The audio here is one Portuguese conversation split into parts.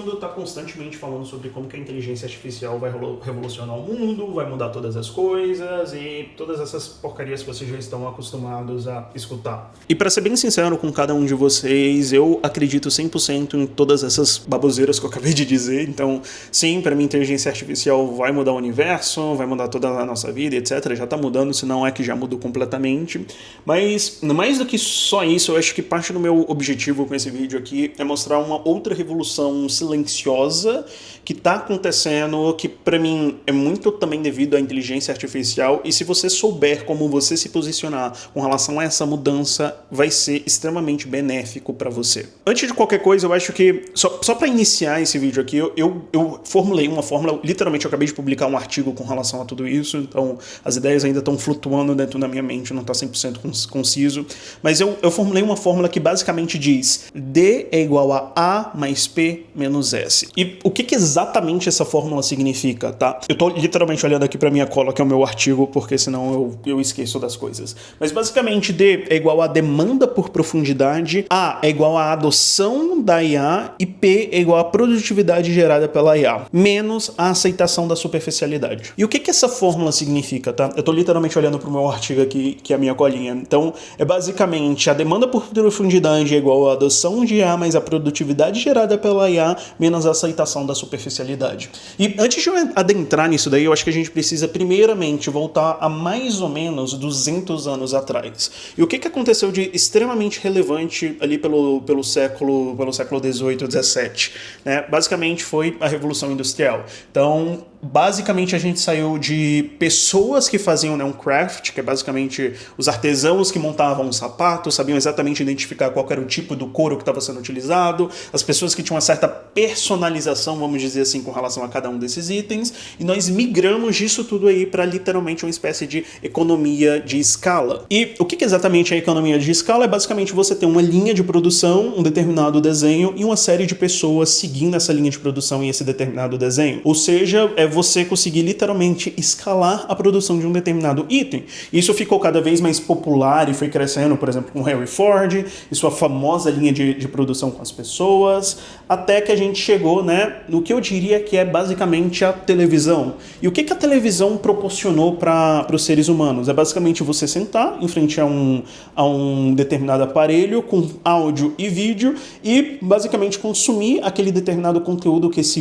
mundo está constantemente falando sobre como que a inteligência artificial vai revolucionar o mundo, vai mudar todas as coisas e todas essas porcarias que vocês já estão acostumados a escutar. E para ser bem sincero com cada um de vocês, eu acredito 100% em todas essas baboseiras que eu acabei de dizer. Então, sim, para mim, inteligência artificial vai mudar o universo, vai mudar toda a nossa vida, etc. Já está mudando, se não é que já mudou completamente. Mas, mais do que só isso, eu acho que parte do meu objetivo com esse vídeo aqui é mostrar uma outra revolução silenciosa que está acontecendo, que para mim é muito também devido à inteligência artificial, e se você souber como você se posicionar com relação a essa mudança, vai ser extremamente benéfico para você. Antes de qualquer coisa, eu acho que, só para iniciar esse vídeo aqui, eu formulei uma fórmula, literalmente eu acabei de publicar um artigo com relação a tudo isso, então as ideias ainda estão flutuando dentro da minha mente, não está 100% conciso, mas eu formulei uma fórmula que basicamente diz D é igual a A mais P menos S. E o que exatamente essa fórmula significa, tá? Eu tô literalmente olhando aqui pra minha cola, que é o meu artigo, porque senão eu esqueço das coisas. Mas basicamente D é igual a demanda por profundidade, A é igual a adoção da IA e P é igual a produtividade gerada pela IA, menos a aceitação da superficialidade. E o que essa fórmula significa, tá? Eu tô literalmente olhando pro meu artigo aqui, que é a minha colinha. Então, é basicamente a demanda por profundidade é igual a adoção de IA mais a produtividade gerada pela IA menos a aceitação da superficialidade. E antes de eu adentrar nisso daí, eu acho que a gente precisa primeiramente voltar a mais ou menos 200 anos atrás. E o que aconteceu de extremamente relevante ali pelo século XVIII, XVII? Né? Basicamente foi a Revolução Industrial. Então, basicamente a gente saiu de pessoas que faziam, né, um craft, que é basicamente os artesãos que montavam um sapato, sabiam exatamente identificar qual era o tipo do couro que estava sendo utilizado, as pessoas que tinham uma certa personalização, vamos dizer assim, com relação a cada um desses itens, e nós migramos disso tudo aí para literalmente uma espécie de economia de escala. E o que exatamente é a economia de escala? É basicamente você ter uma linha de produção, um determinado desenho e uma série de pessoas seguindo essa linha de produção e esse determinado desenho. Ou seja, é você conseguir literalmente escalar a produção de um determinado item. Isso ficou cada vez mais popular e foi crescendo, por exemplo, com Henry Ford e sua famosa linha de produção com as pessoas, até que a gente chegou, né, no que eu diria que é basicamente a televisão. E o que a televisão proporcionou para os seres humanos? É basicamente você sentar em frente a um determinado aparelho com áudio e vídeo e basicamente consumir aquele determinado conteúdo que esse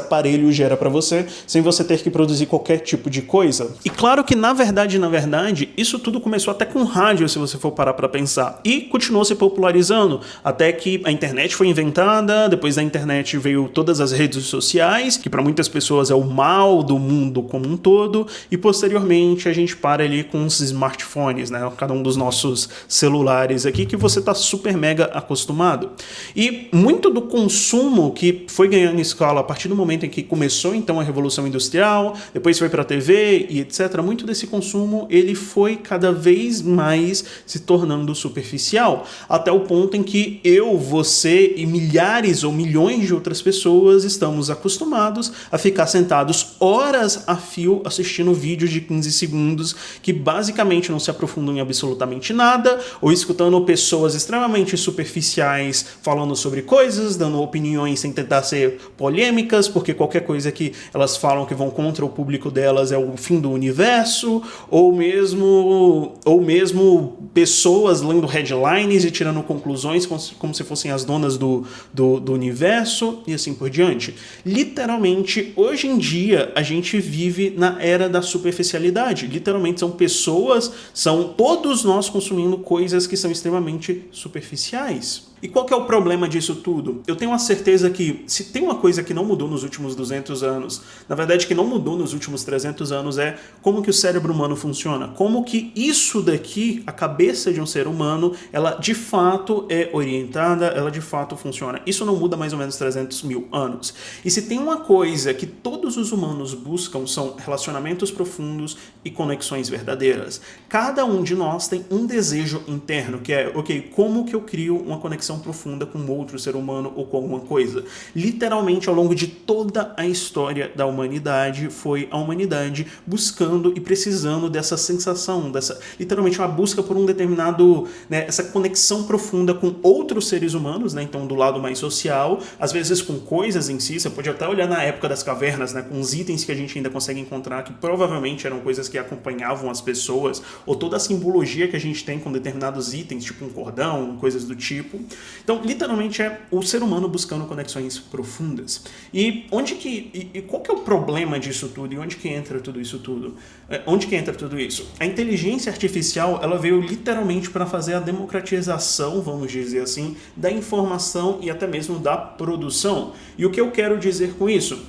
aparelho gera para você, sem você ter que produzir qualquer tipo de coisa. E claro que, na verdade, isso tudo começou até com rádio, se você for parar para pensar, e continuou se popularizando, até que a internet foi inventada, depois da internet veio todas as redes sociais, que para muitas pessoas é o mal do mundo como um todo, e posteriormente a gente para ali com os smartphones, né, cada um dos nossos celulares aqui, que você tá super mega acostumado. E muito do consumo que foi ganhando escala a partir do momento em que começou então a Revolução Industrial, depois foi para a TV e etc., muito desse consumo ele foi cada vez mais se tornando superficial, até o ponto em que eu, você e milhares ou milhões de outras pessoas estamos acostumados a ficar sentados horas a fio assistindo vídeos de 15 segundos que basicamente não se aprofundam em absolutamente nada, ou escutando pessoas extremamente superficiais falando sobre coisas, dando opiniões sem tentar ser polêmicas, porque qualquer coisa que elas falam que vão contra o público delas é o fim do universo, ou mesmo pessoas lendo headlines e tirando conclusões como se fossem as donas do universo e assim por diante. Literalmente, hoje em dia, a gente vive na era da superficialidade. Literalmente, são todos nós consumindo coisas que são extremamente superficiais. E qual que é o problema disso tudo? Eu tenho a certeza que se tem uma coisa que não mudou nos últimos 200 anos, na verdade que não mudou nos últimos 300 anos, é como que o cérebro humano funciona. Como que isso daqui, a cabeça de um ser humano, ela de fato é orientada, ela de fato funciona. Isso não muda mais ou menos 300 mil anos. E se tem uma coisa que todos os humanos buscam, são relacionamentos profundos e conexões verdadeiras. Cada um de nós tem um desejo interno, que é, ok, como que eu crio uma conexão conexão profunda com outro ser humano ou com alguma coisa. Literalmente, ao longo de toda a história da humanidade, foi a humanidade buscando e precisando dessa sensação, literalmente uma busca por um determinado, né, essa conexão profunda com outros seres humanos, né, então do lado mais social, às vezes com coisas em si. Você pode até olhar na época das cavernas, né, com os itens que a gente ainda consegue encontrar, que provavelmente eram coisas que acompanhavam as pessoas, ou toda a simbologia que a gente tem com determinados itens, tipo um cordão, coisas do tipo. Então, literalmente é o ser humano buscando conexões profundas. E qual que é o problema disso tudo? E onde que entra tudo isso tudo? Onde que entra tudo isso? A inteligência artificial, ela veio literalmente para fazer a democratização, vamos dizer assim, da informação e até mesmo da produção. E o que eu quero dizer com isso?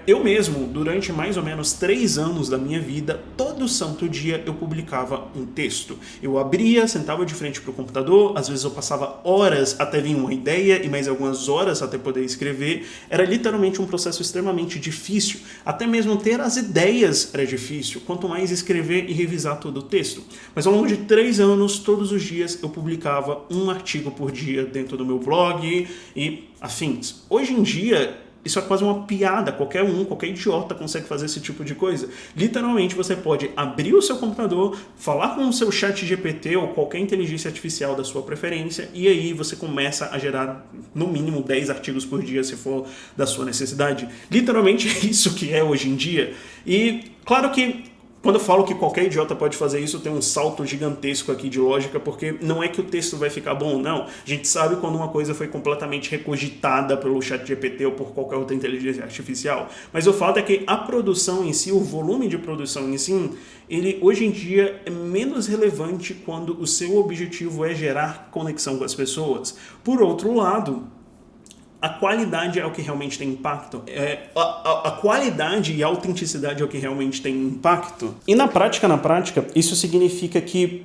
Eu mesmo, durante mais ou menos 3 anos da minha vida, todo santo dia eu publicava um texto. Eu abria, sentava de frente para o computador, às vezes eu passava horas até vir uma ideia e mais algumas horas até poder escrever. Era literalmente um processo extremamente difícil. Até mesmo ter as ideias era difícil, quanto mais escrever e revisar todo o texto. Mas ao longo de 3 anos, todos os dias eu publicava um artigo por dia dentro do meu blog e afins. Hoje em dia, isso é quase uma piada, qualquer idiota consegue fazer esse tipo de coisa. Literalmente você pode abrir o seu computador, falar com o seu chat GPT ou qualquer inteligência artificial da sua preferência e aí você começa a gerar no mínimo 10 artigos por dia se for da sua necessidade. Literalmente é isso que é hoje em dia. E claro que quando eu falo que qualquer idiota pode fazer isso, tem um salto gigantesco aqui de lógica, porque não é que o texto vai ficar bom, não. A gente sabe quando uma coisa foi completamente recogitada pelo ChatGPT ou por qualquer outra inteligência artificial. Mas o fato é que a produção em si, o volume de produção em si, ele hoje em dia é menos relevante quando o seu objetivo é gerar conexão com as pessoas. Por outro lado, a qualidade é o que realmente tem impacto. A qualidade e a autenticidade é o que realmente tem impacto. E na prática, isso significa que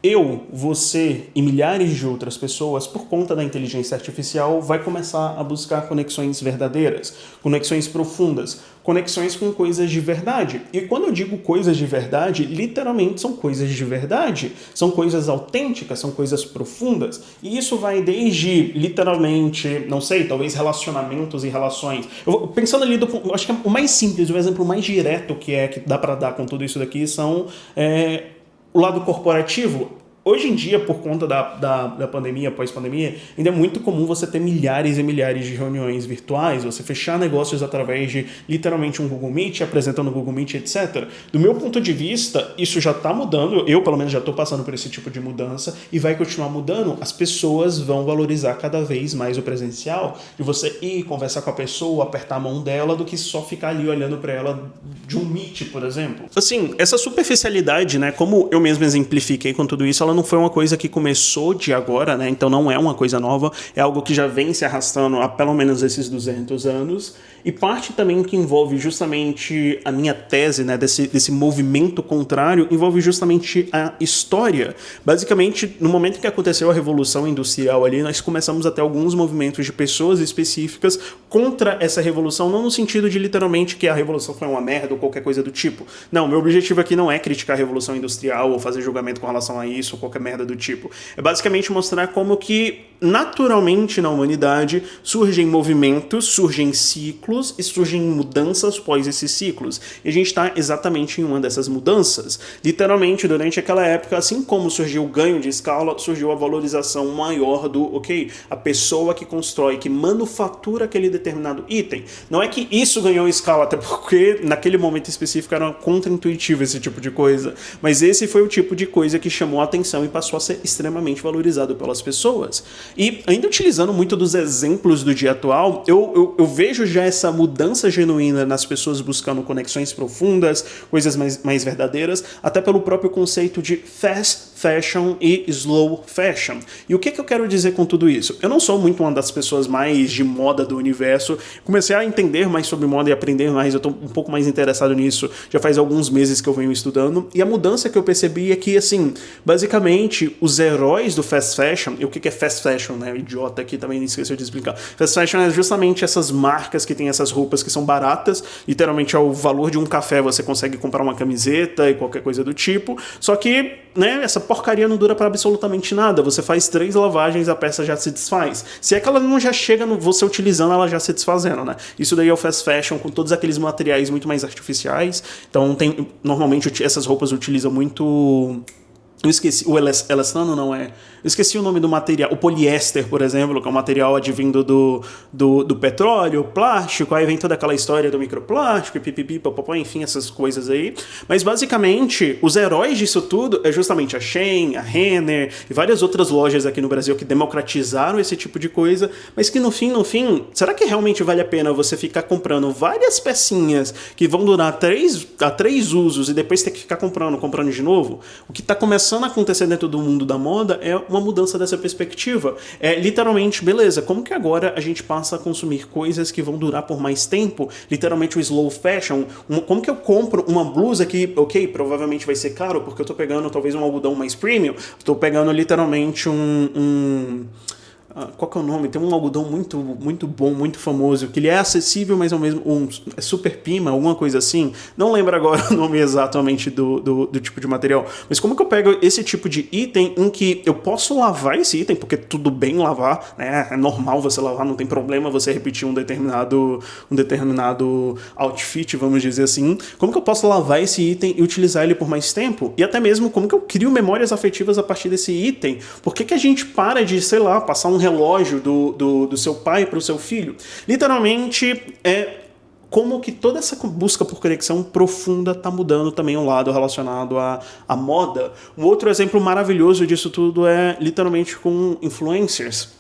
eu, você e milhares de outras pessoas, por conta da inteligência artificial, vai começar a buscar conexões verdadeiras, conexões profundas, conexões com coisas de verdade. E quando eu digo coisas de verdade, literalmente são coisas de verdade, são coisas autênticas, são coisas profundas. E isso vai desde, literalmente, não sei, talvez relacionamentos e relações. Pensando ali, acho que o mais simples, o exemplo mais direto que dá para dar com tudo isso daqui são o lado corporativo. Hoje em dia, por conta da pandemia, pós-pandemia, ainda é muito comum você ter milhares e milhares de reuniões virtuais, você fechar negócios através de, literalmente, um Google Meet, apresentando o Google Meet, etc. Do meu ponto de vista, isso já está mudando, eu, pelo menos, já estou passando por esse tipo de mudança e vai continuar mudando. As pessoas vão valorizar cada vez mais o presencial, de você ir conversar com a pessoa, apertar a mão dela, do que só ficar ali olhando para ela de um Meet, por exemplo. Assim, essa superficialidade, né, como eu mesmo exemplifiquei com tudo isso, ela não foi uma coisa que começou de agora, né? Então não é uma coisa nova, é algo que já vem se arrastando há pelo menos esses 200 anos. E parte também que envolve justamente a minha tese, né, desse movimento contrário, envolve justamente a história. Basicamente, no momento em que aconteceu a Revolução Industrial ali, nós começamos a ter alguns movimentos de pessoas específicas contra essa revolução, não no sentido de literalmente que a revolução foi uma merda ou qualquer coisa do tipo. Não, meu objetivo aqui não é criticar a Revolução Industrial ou fazer julgamento com relação a isso ou qualquer merda do tipo. É basicamente mostrar como que naturalmente na humanidade surgem movimentos, surgem ciclos e surgem mudanças após esses ciclos. E a gente está exatamente em uma dessas mudanças. Literalmente, durante aquela época, assim como surgiu o ganho de escala, surgiu a valorização maior do, a pessoa que constrói, que manufatura aquele determinado item. Não é que isso ganhou escala, até porque naquele momento específico era contra-intuitivo esse tipo de coisa, mas esse foi o tipo de coisa que chamou a atenção e passou a ser extremamente valorizado pelas pessoas. E ainda utilizando muito dos exemplos do dia atual, eu vejo já essa mudança genuína nas pessoas buscando conexões profundas, coisas mais verdadeiras, até pelo próprio conceito de fast fashion e slow fashion. E o que eu quero dizer com tudo isso? Eu não sou muito uma das pessoas mais de moda do universo, comecei a entender mais sobre moda e aprender mais, eu estou um pouco mais interessado nisso, já faz alguns meses que eu venho estudando, e a mudança que eu percebi é que, assim, basicamente basicamente, os heróis do fast fashion, e o que é fast fashion, né? O idiota aqui também esqueceu de explicar. Fast fashion é justamente essas marcas que tem essas roupas que são baratas, literalmente ao valor de um café você consegue comprar uma camiseta e qualquer coisa do tipo, só que, né, essa porcaria não dura para absolutamente nada. Você faz 3 lavagens, a peça já se desfaz. Se é que ela não já chega no você utilizando, ela já se desfazendo, né? Isso daí é o fast fashion com todos aqueles materiais muito mais artificiais. Então, normalmente essas roupas utilizam muito... Eu esqueci, o elastano não é... Eu esqueci o nome do material. O poliéster, por exemplo, que é um material advindo do petróleo, plástico, aí vem toda aquela história do microplástico, pipipi, papapá, enfim, essas coisas aí. Mas, basicamente, os heróis disso tudo é justamente a Shein, a Renner e várias outras lojas aqui no Brasil que democratizaram esse tipo de coisa, mas que no fim, será que realmente vale a pena você ficar comprando várias pecinhas que vão durar 3 usos e depois ter que ficar comprando de novo? O que está começando a acontecer dentro do mundo da moda é uma mudança dessa perspectiva. É literalmente, beleza, como que agora a gente passa a consumir coisas que vão durar por mais tempo? Literalmente o slow fashion. Como que eu compro uma blusa que, ok, provavelmente vai ser caro, porque eu tô pegando talvez um algodão mais premium, tô pegando literalmente qual que é o nome? Tem um algodão muito, muito bom, muito famoso, que ele é acessível, mas ao mesmo é Super Pima, alguma coisa assim. Não lembro agora o nome exatamente do tipo de material. Mas como que eu pego esse tipo de item em que eu posso lavar esse item, porque tudo bem lavar, né? É normal você lavar, não tem problema você repetir um determinado outfit, vamos dizer assim. Como que eu posso lavar esse item e utilizar ele por mais tempo? E até mesmo como que eu crio memórias afetivas a partir desse item? Por que a gente para de, sei lá, passar um relógio do seu pai para o seu filho? Literalmente é como que toda essa busca por conexão profunda está mudando também um lado relacionado à moda. Um outro exemplo maravilhoso disso tudo é literalmente com influencers.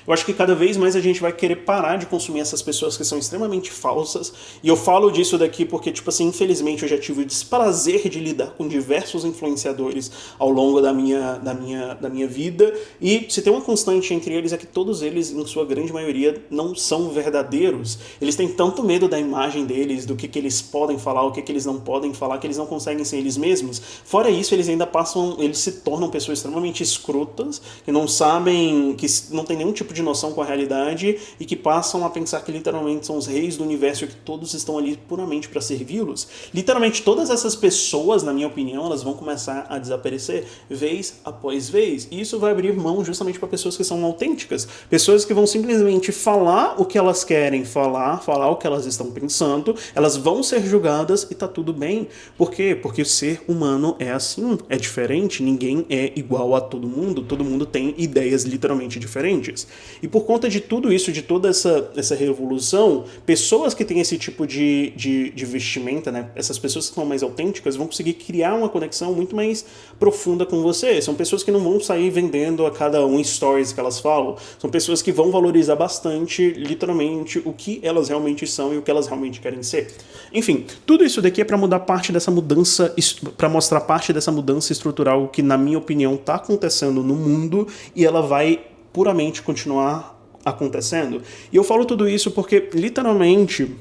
Eu acho que cada vez mais a gente vai querer parar de consumir essas pessoas que são extremamente falsas. E eu falo disso daqui porque, tipo assim, infelizmente eu já tive o desprazer de lidar com diversos influenciadores ao longo da minha vida. E se tem uma constante entre eles é que todos eles, em sua grande maioria, não são verdadeiros. Eles têm tanto medo da imagem deles, do que eles podem falar, o que eles não podem falar, que eles não conseguem ser eles mesmos. Fora isso, eles ainda eles se tornam pessoas extremamente escrotas, que não sabem, que não tem nenhum tipo de noção com a realidade e que passam a pensar que literalmente são os reis do universo e que todos estão ali puramente para servi-los. Literalmente todas essas pessoas, na minha opinião, elas vão começar a desaparecer vez após vez. E isso vai abrir mão justamente para pessoas que são autênticas, pessoas que vão simplesmente falar o que elas querem falar o que elas estão pensando, elas vão ser julgadas e tá tudo bem. Por quê? Porque o ser humano é assim, é diferente, ninguém é igual a todo mundo tem ideias literalmente diferentes. E por conta de tudo isso, de toda essa revolução, pessoas que têm esse tipo de vestimenta, né, essas pessoas que são mais autênticas, vão conseguir criar uma conexão muito mais profunda com você. São pessoas que não vão sair vendendo a cada stories que elas falam. São pessoas que vão valorizar bastante, literalmente, o que elas realmente são e o que elas realmente querem ser. Enfim, tudo isso daqui é para mudar parte dessa mudança, para mostrar parte dessa mudança estrutural que, na minha opinião, está acontecendo no mundo e ela vai puramente continuar acontecendo. E eu falo tudo isso porque, literalmente,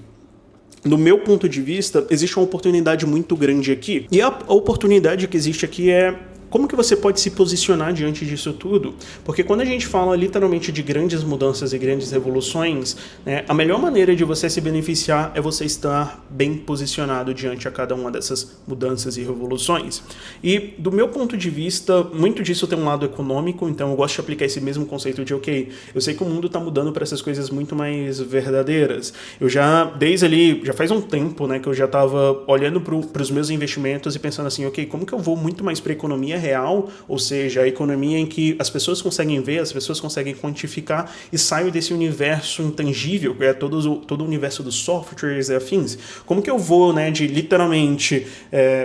do meu ponto de vista, existe uma oportunidade muito grande aqui. E a oportunidade que existe aqui é como que você pode se posicionar diante disso tudo? Porque quando a gente fala literalmente de grandes mudanças e grandes revoluções, né, a melhor maneira de você se beneficiar é você estar bem posicionado diante a cada uma dessas mudanças e revoluções. E do meu ponto de vista, muito disso tem um lado econômico, então eu gosto de aplicar esse mesmo conceito de, ok, eu sei que o mundo está mudando para essas coisas muito mais verdadeiras. Eu já faz um tempo, né, que eu já estava olhando para os meus investimentos e pensando assim, ok, como que eu vou muito mais para a economia real, ou seja, a economia em que as pessoas conseguem ver, as pessoas conseguem quantificar e saio desse universo intangível, que é todo o universo dos softwares e afins. Como que eu vou, né, de literalmente,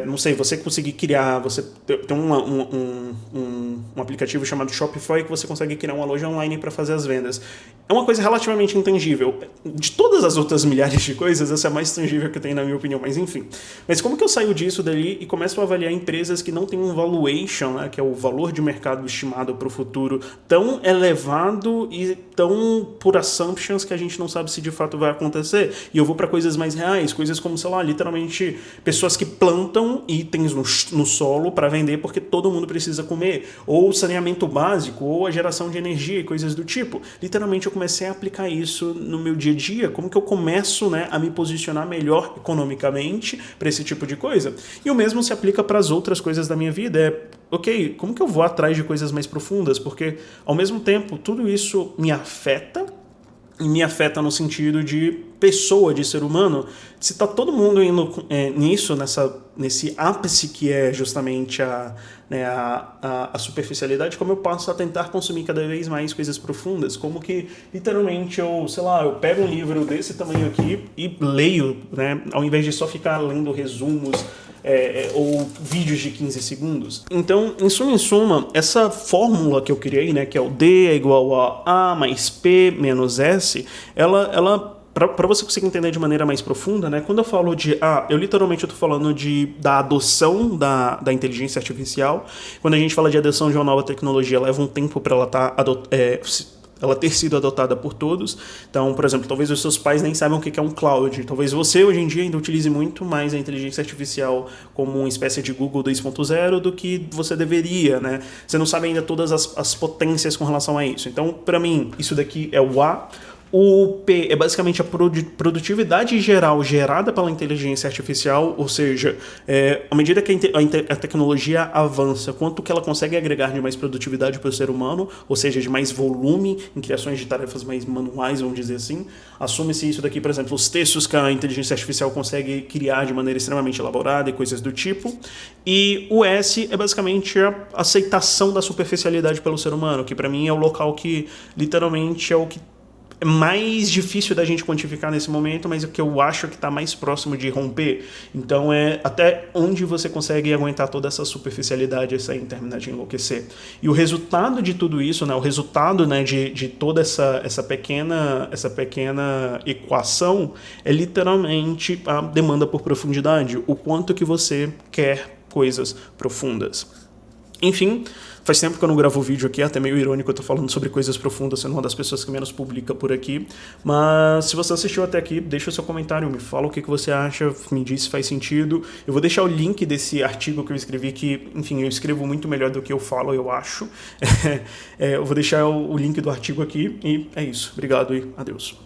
não sei, você conseguir criar, você tem um aplicativo chamado Shopify que você consegue criar uma loja online para fazer as vendas. É uma coisa relativamente intangível. De todas as outras milhares de coisas, essa é a mais tangível que tem, na minha opinião, mas enfim. Mas como que eu saio disso dali e começo a avaliar empresas que não têm um valuation valuation, né, que é o valor de mercado estimado para o futuro, tão elevado e tão por assumptions que a gente não sabe se de fato vai acontecer. E eu vou para coisas mais reais, coisas como, sei lá, literalmente pessoas que plantam itens no solo para vender porque todo mundo precisa comer, ou saneamento básico, ou a geração de energia e coisas do tipo. Literalmente eu comecei a aplicar isso no meu dia a dia, como que eu começo, né, a me posicionar melhor economicamente para esse tipo de coisa. E o mesmo se aplica para as outras coisas da minha vida, ok, como que eu vou atrás de coisas mais profundas? Porque, ao mesmo tempo, tudo isso me afeta, e me afeta no sentido de pessoa, de ser humano. Se tá todo mundo indo nisso, nesse ápice que é justamente a superficialidade, como eu passo a tentar consumir cada vez mais coisas profundas? Como que, literalmente, eu pego um livro desse tamanho aqui e leio, né, ao invés de só ficar lendo resumos, ou vídeos de 15 segundos. Então, em suma, essa fórmula que eu criei, né, que é o D é igual a A mais P menos S, ela para você conseguir entender de maneira mais profunda, né, quando eu falo de eu literalmente estou falando da adoção da inteligência artificial. Quando a gente fala de adoção de uma nova tecnologia, leva um tempo para ela ter sido adotada por todos. Então, por exemplo, talvez os seus pais nem saibam o que é um cloud. Talvez você, hoje em dia, ainda utilize muito mais a inteligência artificial como uma espécie de Google 2.0 do que você deveria, né? Você não sabe ainda todas as potências com relação a isso. Então, para mim, isso daqui é o A. O P é basicamente a produtividade geral gerada pela inteligência artificial, ou seja, à medida que a tecnologia avança, quanto que ela consegue agregar de mais produtividade para o ser humano, ou seja, de mais volume em criações de tarefas mais manuais, vamos dizer assim. Assume-se isso daqui, por exemplo, os textos que a inteligência artificial consegue criar de maneira extremamente elaborada e coisas do tipo. E o S é basicamente a aceitação da superficialidade pelo ser humano, que para mim é o local que literalmente é o que é mais difícil da gente quantificar nesse momento, mas é o que eu acho que está mais próximo de romper. Então é até onde você consegue aguentar toda essa superficialidade sem terminar de enlouquecer. E o resultado de tudo isso, né, o resultado, né, de toda essa pequena equação é literalmente a demanda por profundidade, o quanto que você quer coisas profundas. Enfim, faz tempo que eu não gravo vídeo aqui, até meio irônico eu tô falando sobre coisas profundas, sendo uma das pessoas que menos publica por aqui. Mas se você assistiu até aqui, deixa o seu comentário, me fala o que você acha, me diz se faz sentido. Eu vou deixar o link desse artigo que eu escrevi, que, enfim, eu escrevo muito melhor do que eu falo, eu acho. Eu vou deixar o link do artigo aqui e é isso. Obrigado e adeus.